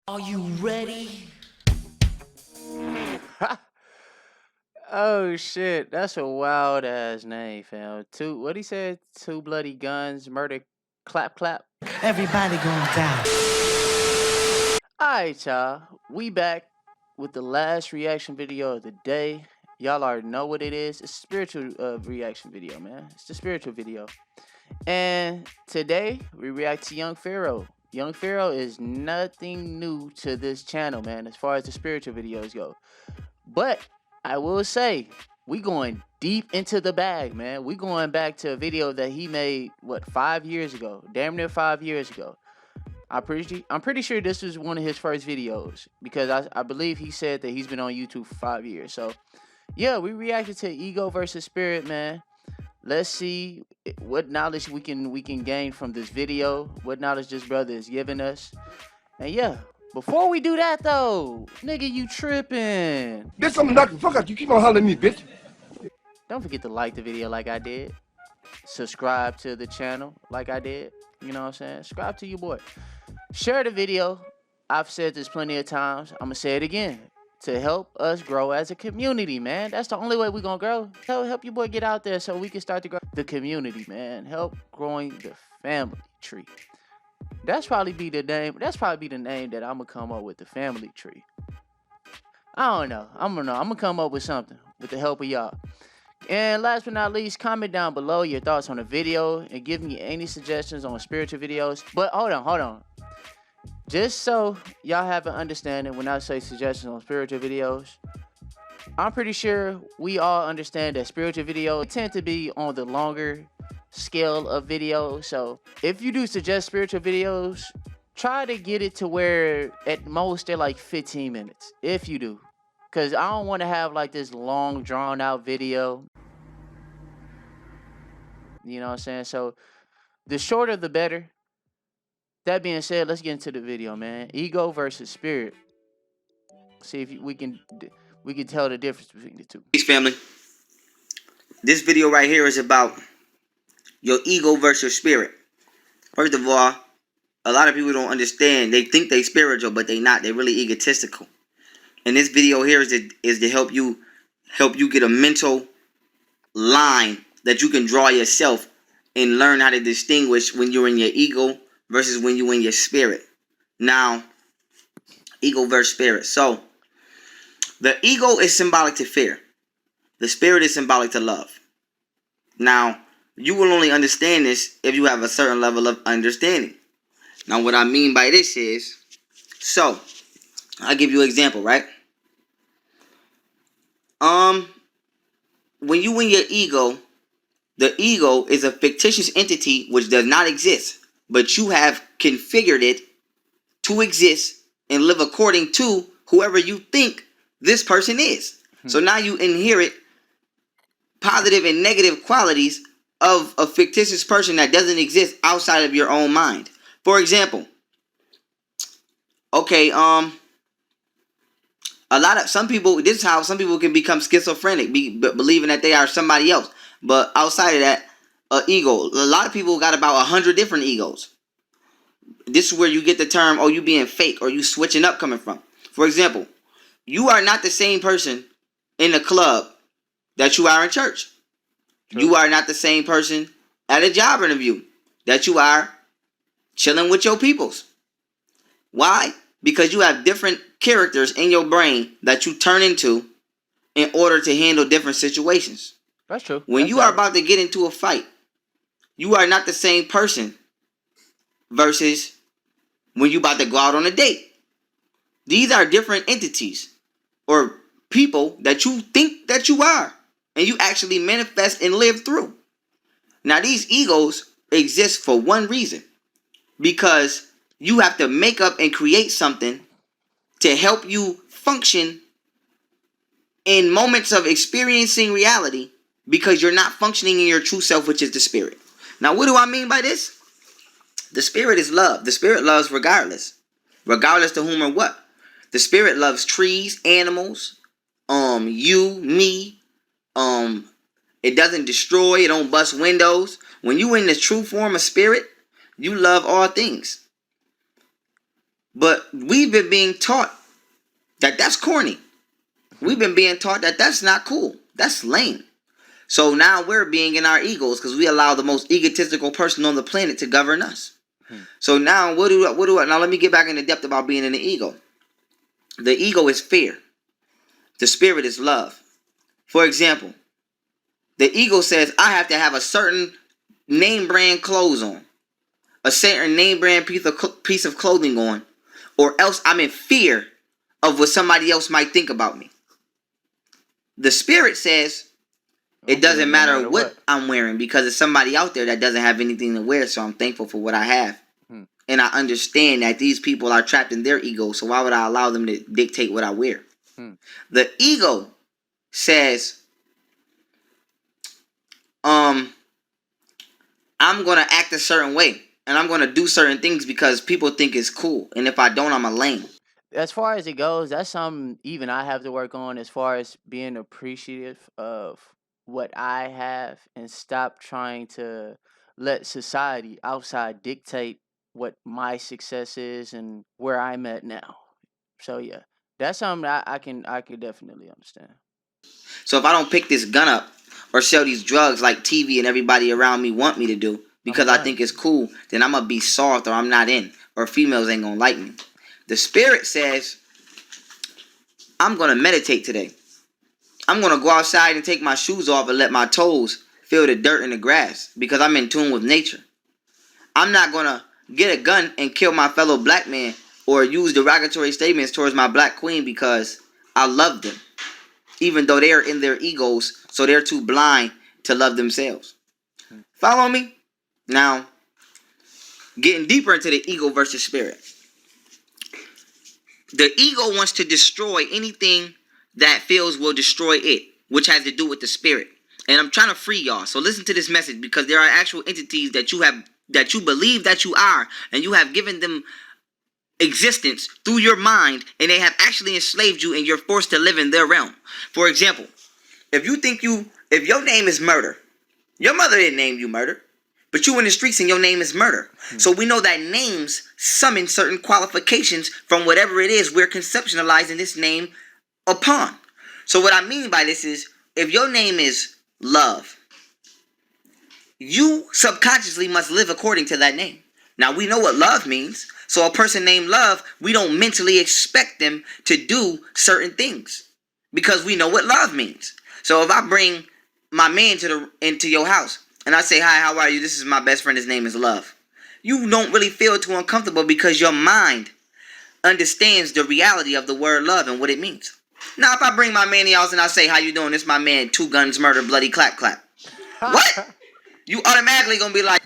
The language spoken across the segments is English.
Are you ready? Oh shit, that's a wild ass name, fam. What he said? Two bloody guns, murder, clap clap. Everybody going down. Alright, y'all. We back with the last reaction video of the day. Y'all already know what it is. It's a spiritual reaction video, man. It's the spiritual video. And today we react to Young Pharaoh. Young Pharaoh is nothing new to this channel, man, as far as the spiritual videos go. But I will say, we going deep into the bag, man. We going back to a video that he made, what, 5 years ago? Damn near 5 years ago. I'm pretty sure this was one of his first videos because I believe he said that he's been on YouTube for 5 years. So yeah, we reacted to ego versus spirit, man. Let's see what knowledge we can gain from this video, what knowledge this brother is giving us. And yeah, before we do that though, nigga, you tripping. Bitch, I'm knocking. Fuck out. You keep on hollering at me, bitch. Don't forget to like the video like I did. Subscribe to the channel like I did. You know what I'm saying? Subscribe to your boy. Share the video. I've said this plenty of times. I'm going to say it again. To help us grow as a community, man. That's the only way we're going to grow. Help your boy get out there so we can start to grow the community, man. Help growing the family tree. That's probably be the name. That's probably be the name that I'm going to come up with, the family tree. I don't know. I'm going to come up with something with the help of y'all. And last but not least, comment down below your thoughts on the video and give me any suggestions on spiritual videos. But hold on. Just so y'all have an understanding, when I say suggestions on spiritual videos, I'm pretty sure we all understand that spiritual videos tend to be on the longer scale of videos. So if you do suggest spiritual videos, try to get it to where at most they're like 15 minutes, if you do. Because I don't want to have like this long drawn out video. You know what I'm saying? So the shorter the better. That being said, let's get into the video, man. Ego versus spirit. See if we can tell the difference between the two. Peace, family. This video right here is about your ego versus spirit. First of all, a lot of people don't understand. They think they spiritual, but they not. They're really egotistical. And this video here is to help you get a mental line that you can draw yourself and learn how to distinguish when you're in your ego versus when you're in your spirit. Now, ego versus spirit. So, the ego is symbolic to fear. The spirit is symbolic to love. Now, you will only understand this if you have a certain level of understanding. Now, what I mean by this is, so, I'll give you an example, right? When you in your ego, the ego is a fictitious entity which does not exist, but you have configured it to exist and live according to whoever you think this person is. So now you inherit positive and negative qualities of a fictitious person that doesn't exist outside of your own mind. For example, okay, some people can become schizophrenic, believing that they are somebody else. But outside of that, ego. A lot of people got about 100 different egos. This is where you get the term, oh, you being fake or you switching up coming from. For example, you are not the same person in a club that you are in church. True. You are not the same person at a job interview that you are chilling with your peoples. Why? Because you have different characters in your brain that you turn into in order to handle different situations. That's true. When you are about to get into a fight, you are not the same person versus when you about to go out on a date. These are different entities or people that you think that you are and you actually manifest and live through. Now, these egos exist for one reason, because you have to make up and create something to help you function in moments of experiencing reality, because you're not functioning in your true self, which is the spirit. Now, what do I mean by this? The spirit is love. The spirit loves regardless to whom or what. The spirit loves trees, animals, you, me. It doesn't destroy. It don't bust windows. When you in the true form of spirit, you love all things. But we've been being taught that that's corny. We've been being taught that that's not cool. That's lame. So now we're being in our egos because we allow the most egotistical person on the planet to govern us. So now now let me get back into depth about being in the ego. The ego is fear. The spirit is love. For example, the ego says I have to have a certain name brand clothes on, a certain name brand piece of clothing on, or else I'm in fear of what somebody else might think about me. The spirit says it doesn't matter what I'm wearing because there's somebody out there that doesn't have anything to wear, so I'm thankful for what I have. And I understand that these people are trapped in their ego, so why would I allow them to dictate what I wear? The ego says, I'm going to act a certain way, and I'm going to do certain things because people think it's cool, and if I don't, I'm a lame. As far as it goes, that's something even I have to work on as far as being appreciative of what I have and stop trying to let society outside dictate what my success is and where I'm at now. So yeah, that's something I can definitely understand. So if I don't pick this gun up or sell these drugs like TV and everybody around me want me to do because I think it's cool, then I'm going to be soft or I'm not in, or females ain't going to like me. The spirit says, I'm going to meditate today. I'm going to go outside and take my shoes off and let my toes feel the dirt and the grass because I'm in tune with nature. I'm not going to get a gun and kill my fellow black man or use derogatory statements towards my black queen because I love them, even though they are in their egos, so they're too blind to love themselves. Follow me? Now, getting deeper into the ego versus spirit. The ego wants to destroy anything that feels will destroy it, which has to do with the spirit. And I'm trying to free y'all. So listen to this message because there are actual entities that you believe that you are, and you have given them existence through your mind, and they have actually enslaved you and you're forced to live in their realm. For example, if your name is Murder, your mother didn't name you Murder, but you in the streets and your name is Murder. So we know that names summon certain qualifications from whatever it is we're conceptualizing this name upon. So what I mean by this is, if your name is Love, you subconsciously must live according to that name. Now we know what love means. So a person named Love, we don't mentally expect them to do certain things because we know what love means. So if I bring my man into your house and I say, hi, how are you? This is my best friend. His name is Love. You don't really feel too uncomfortable because your mind understands the reality of the word love and what it means. Now, if I bring my man in the house and I say, how you doing? This is my man, 2 guns, murder, bloody, clap, clap. What? You automatically going to be like,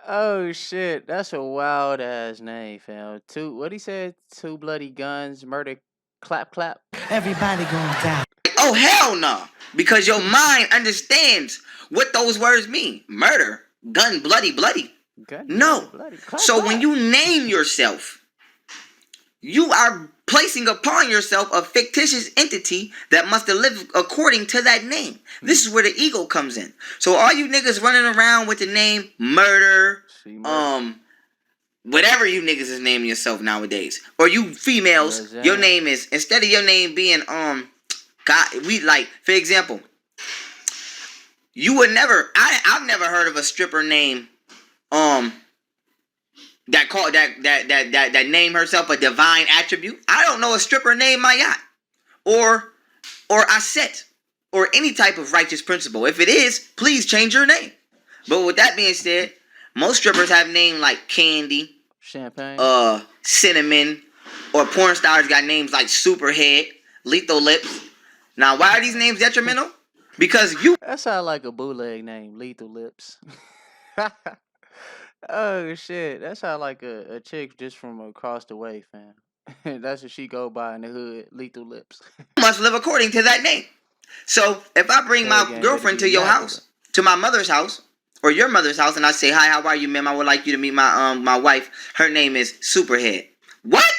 Oh shit, that's a wild ass name, fam. What he said? 2 bloody guns, murder, clap, clap. Everybody gonna die. oh, hell no. Because your mind understands what those words mean. Murder, gun, bloody, bloody. Gun, No. bloody, clap, So clap. when you name yourself, you are placing upon yourself a fictitious entity that must live according to that name. This is where the ego comes in. So all you niggas running around with the name Murder, whatever you niggas is naming yourself nowadays, or you females, your name is, instead of your name being God, we like, for example, you would never, I've never heard of a stripper name that name herself a divine attribute. I don't know a stripper named Mayat or Aset or any type of righteous principle. If it is, please change your name. But with that being said, most strippers have names like Candy, Champagne, Cinnamon, or porn stars got names like Superhead, Lethal Lips. Now, why are these names detrimental? Because you that sounds like a bootleg name, Lethal Lips. Oh shit, that sounds like a chick just from across the way, fam. That's what she go by in the hood, Lethal Lips. must live according to that name. So if I bring my girlfriend to your house, to my mother's house, or your mother's house, and I say, hi, how are you, ma'am? I would like you to meet my wife. Her name is Superhead. What?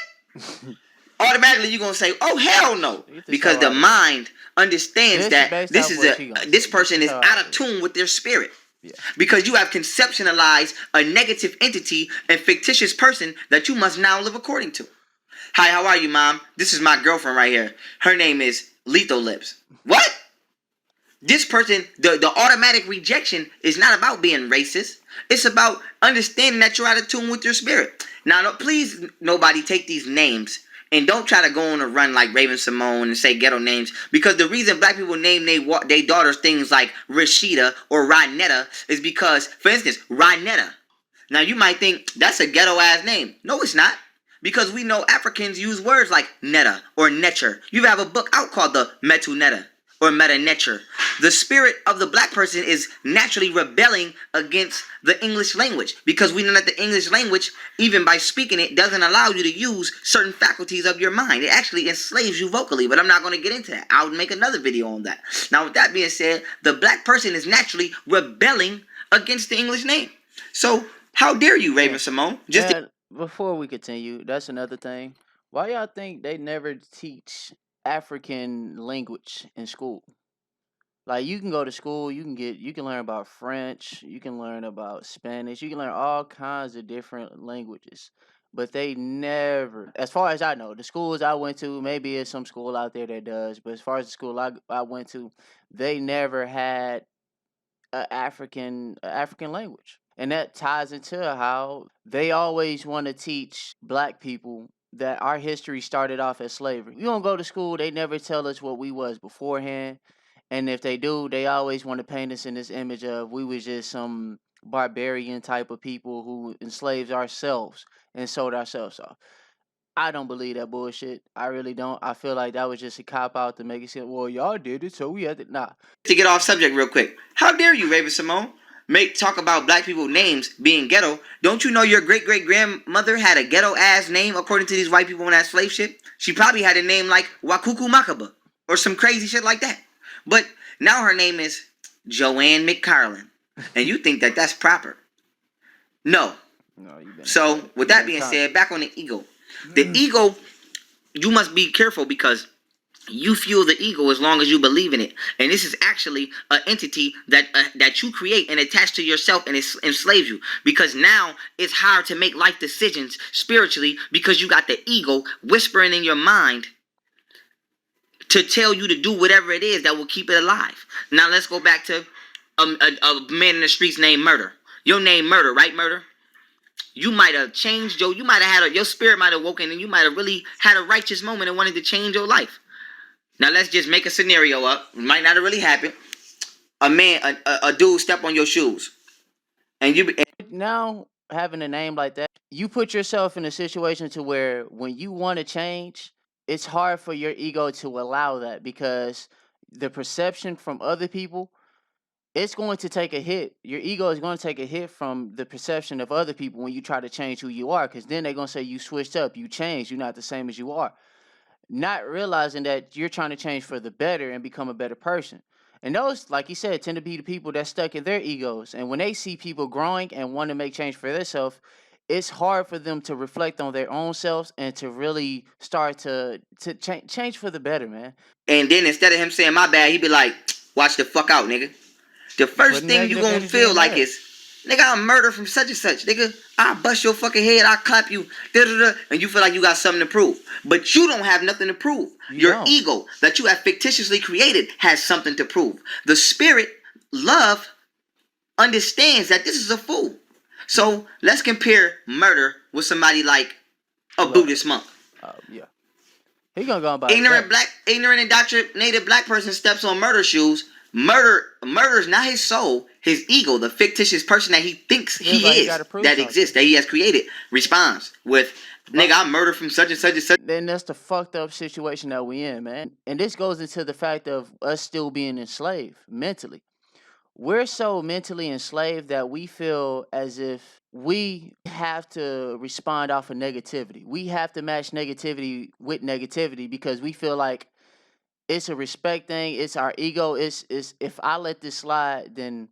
Automatically you're gonna say, oh hell no, because the mind understands that this person is out of tune with their spirit. Yeah. Because you have conceptualized a negative entity and fictitious person that you must now live according to. Hi, how are you, Mom? This is my girlfriend right here. Her name is Lethal Lips. What? This person, the automatic rejection is not about being racist. It's about understanding that you're out of tune with your spirit. Now, no, please, nobody take these names and don't try to go on a run like Raven Simone and say ghetto names, because the reason black people name their daughters things like Rashida or Rynetta is because, for instance, Rynetta. Now, you might think that's a ghetto-ass name. No, it's not. Because we know Africans use words like netta or netcher. You have a book out called the Metu Netta or Meta Netcher. The spirit of the black person is naturally rebelling against the English language, because we know that the English language, even by speaking it, doesn't allow you to use certain faculties of your mind. It actually enslaves you vocally, but I'm not going to get into that. I'll make another video on that. Now, with that being said, the black person is naturally rebelling against the English name. So, how dare you, Raven Simone? And before we continue, that's another thing. Why y'all think they never teach African language in school? Like, you can go to school, you can learn about French, you can learn about Spanish, you can learn all kinds of different languages. But they never, as far as I know, the schools I went to, maybe it's some school out there that does, but as far as the school I went to, they never had a African language. And that ties into how they always want to teach black people that our history started off as slavery. We don't go to school, they never tell us what we was beforehand. And if they do, they always want to paint us in this image of we was just some barbarian type of people who enslaved ourselves and sold ourselves off. I don't believe that bullshit. I really don't. I feel like that was just a cop out to make it seem, well, y'all did it, so we had to. Nah. To get off subject real quick, how dare you, Raven Simone, talk about black people names being ghetto? Don't you know your great-great-grandmother had a ghetto-ass name according to these white people on that slave ship? She probably had a name like Wakuku Makaba or some crazy shit like that. But now her name is Joanne McCarlin, and you think that that's proper. No. So, with that being said, back on the ego. The ego, you must be careful, because you fuel the ego as long as you believe in it. And this is actually an entity that you create and attach to yourself, and it enslaves you. Because now it's hard to make life decisions spiritually, because you got the ego whispering in your mind to tell you to do whatever it is that will keep it alive. Now let's go back to a man in the streets named Murder. Your name Murder, right, Murder? You might have changed your spirit might have woken, and you might have really had a righteous moment and wanted to change your life. Now let's just make a scenario up. It might not have really happened. A dude step on your shoes, and Now, having a name like that, you put yourself in a situation to where when you want to change, it's hard for your ego to allow that, because the perception from other people, it's going to take a hit. Your ego is going to take a hit from the perception of other people when you try to change who you are, because then they're going to say you switched up, you changed, you're not the same as you are. Not realizing that you're trying to change for the better and become a better person. And those, like you said, tend to be the people that's stuck in their egos. And when they see people growing and want to make change for themselves, it's hard for them to reflect on their own selves and to really start to change for the better, man. And then instead of him saying my bad, he'd be like, watch the fuck out, nigga. The first Put thing you negative gonna energy feel in like there. is, nigga, I'm murder from such and such. Nigga, I'll bust your fucking head, I'll clap you, and you feel like you got something to prove. But you don't have nothing to prove. Your don't. ego that you have fictitiously created has something to prove. The spirit, love, understands that this is a fool. So let's compare Murder with somebody like a Buddhist monk. Yeah. He gonna go about Ignorant indoctrinated black person steps on Murder shoes. Murder's not his soul, his ego, the fictitious person that he thinks Feels he like he is, gotta prove that something. exists, that he has created, responds with, nigga, I'm murder from such and such and such. Then that's the fucked up situation that we in, man. And this goes into the fact of us still being enslaved mentally. We're so mentally enslaved that we feel as if we have to respond off of negativity. We have to match negativity with negativity, because we feel like it's a respect thing. It's our ego. It's if I let this slide, then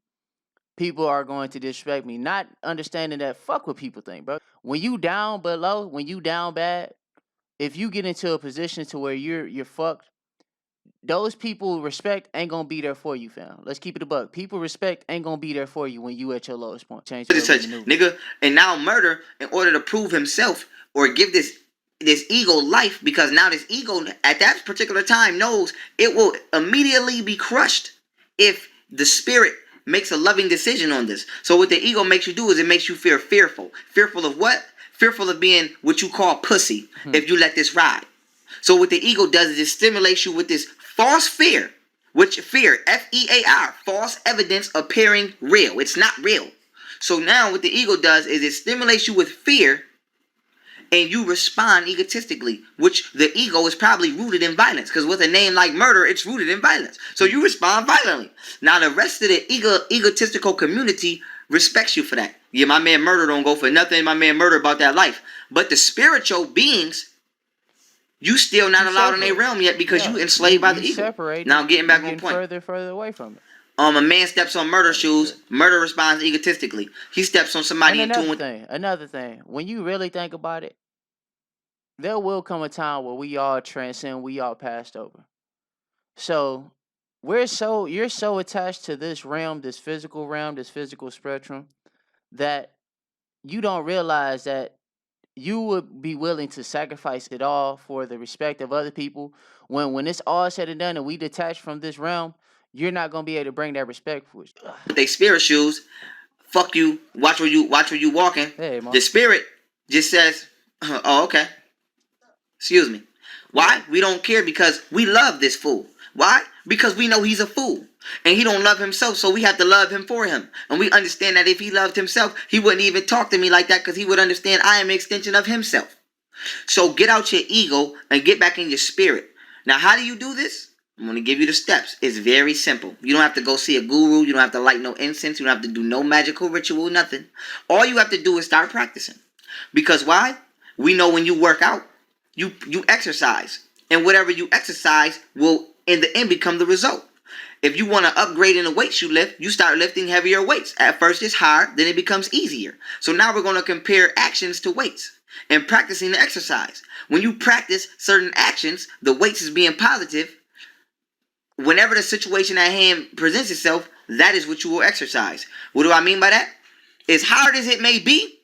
people are going to disrespect me. Not understanding that fuck what people think, bro. When you down below, when you down bad, if you get into a position to where you're fucked, those people respect ain't gonna be there for you, fam. Let's keep it a buck. People respect ain't gonna be there for you when you at your lowest point. Change your such, maneuver. nigga. And now murder, in order to prove himself or give this ego life, because now this ego at that particular time knows it will immediately be crushed if the spirit makes a loving decision on this. So what the ego makes you do is it makes you feel fearful. Fearful of what? Fearful of being what you call pussy if you let this ride. So what the ego does is it stimulates you with this false fear, which fear, F-E-A-R, false evidence appearing real. It's not real. So now what the ego does is it stimulates you with fear, and you respond egotistically, which the ego is probably rooted in violence, because with a name like murder, it's rooted in violence. So you respond violently. Now the rest of the egotistical community respects you for that. Yeah, my man murder don't go for nothing. My man murder about that life. But the spiritual beings, you still not allowed in their realm yet because you enslaved by the ego. Now getting back on point. Further away from it. A man steps on murder shoes. Murder responds egotistically. He steps on somebody and in tune with. Another thing, when you really think about it, there will come a time where we all transcend, we all passed over. So you're so attached to this realm, this physical spectrum, that you don't realize that you would be willing to sacrifice it all for the respect of other people. When it's all said and done and we detach from this realm, you're not gonna be able to bring that respect for it. With they spirit shoes, fuck you. Watch where you walking. Hey, Mom. The spirit just says, "Oh, okay." Excuse me. Why? We don't care because we love this fool. Why? Because we know he's a fool. And he don't love himself, so we have to love him for him. And we understand that if he loved himself, he wouldn't even talk to me like that, because he would understand I am an extension of himself. So get out your ego and get back in your spirit. Now, how do you do this? I'm going to give you the steps. It's very simple. You don't have to go see a guru. You don't have to light no incense. You don't have to do no magical ritual, nothing. All you have to do is start practicing. Because why? We know when you work out, you exercise. And whatever you exercise will, in the end, become the result. If you want to upgrade in the weights you lift, you start lifting heavier weights. At first it's hard, then it becomes easier. So now we're going to compare actions to weights and practicing the exercise. When you practice certain actions, the weights is being positive. Whenever the situation at hand presents itself, that is what you will exercise. What do I mean by that? As hard as it may be.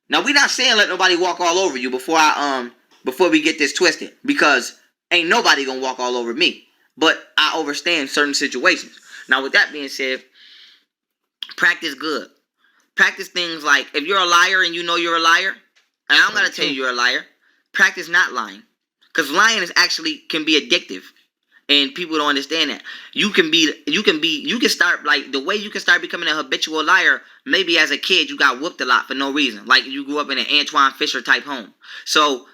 Now, we're not saying let nobody walk all over you before we get this twisted, because ain't nobody gonna walk all over me. But I understand certain situations. Now, with that being said, practice good. Practice things like, if you're a liar and you know you're a liar, and I'm gonna tell you you're a liar, practice not lying, because lying can be addictive. And people don't understand that. You can start, like, the way you can start becoming a habitual liar. Maybe as a kid, you got whooped a lot for no reason. Like, you grew up in an Antoine Fisher type home. So,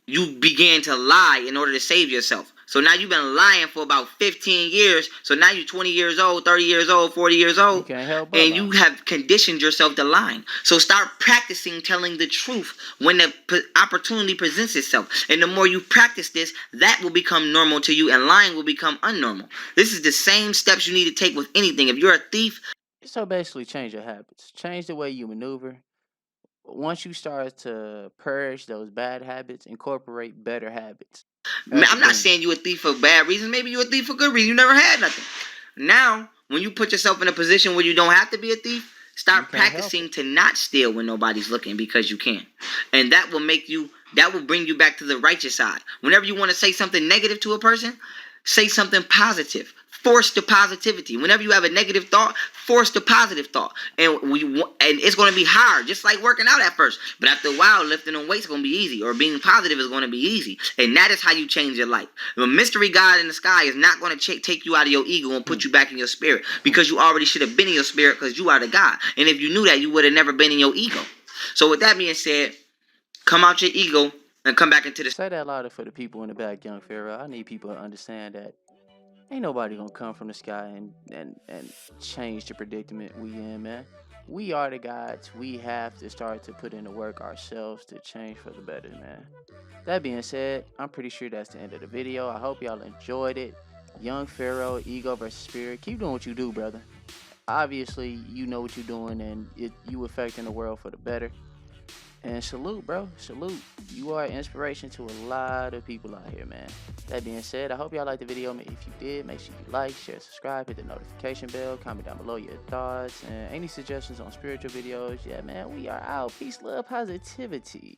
you began to lie in order to save yourself. So now you've been lying for about 15 years. So now you're 20 years old, 30 years old, 40 years old. You can't help but and lie. You have conditioned yourself to lying. So start practicing telling the truth when the opportunity presents itself. And the more you practice this, that will become normal to you, and lying will become unnormal. This is the same steps you need to take with anything. If you're a thief. So basically, change your habits. Change the way you maneuver. Once you start to purge those bad habits, incorporate better habits. I'm not saying you a thief for bad reasons. Maybe you a thief for good reasons. You never had nothing. Now, when you put yourself in a position where you don't have to be a thief, start practicing to not steal when nobody's looking, because you can. And that will bring you back to the righteous side. Whenever you want to say something negative to a person, say something positive. Force the positivity. Whenever you have a negative thought, force the positive thought. And it's going to be hard, just like working out at first. But after a while, lifting on weights is going to be easy, or being positive is going to be easy. And that is how you change your life. The mystery God in the sky is not going to take you out of your ego and put you back in your spirit, because you already should have been in your spirit, because you are the God. And if you knew that, you would have never been in your ego. So with that being said, come out your ego and come back into the... Say that louder for the people in the back, Young Pharaoh. I need people to understand that ain't nobody gonna come from the sky and change the predicament we in, man. We are the gods. We have to start to put in the work ourselves to change for the better, man. That being said, I'm pretty sure that's the end of the video. I hope y'all enjoyed it. Young Pharaoh, ego versus spirit. Keep doing what you do, brother. Obviously, you know what you're doing, and you affecting the world for the better. And salute, bro. Salute. You are an inspiration to a lot of people out here, man. That being said, I hope y'all liked the video. If you did, make sure you like, share, subscribe, hit the notification bell, comment down below your thoughts, and any suggestions on spiritual videos. Yeah, man, we are out. Peace, love, positivity.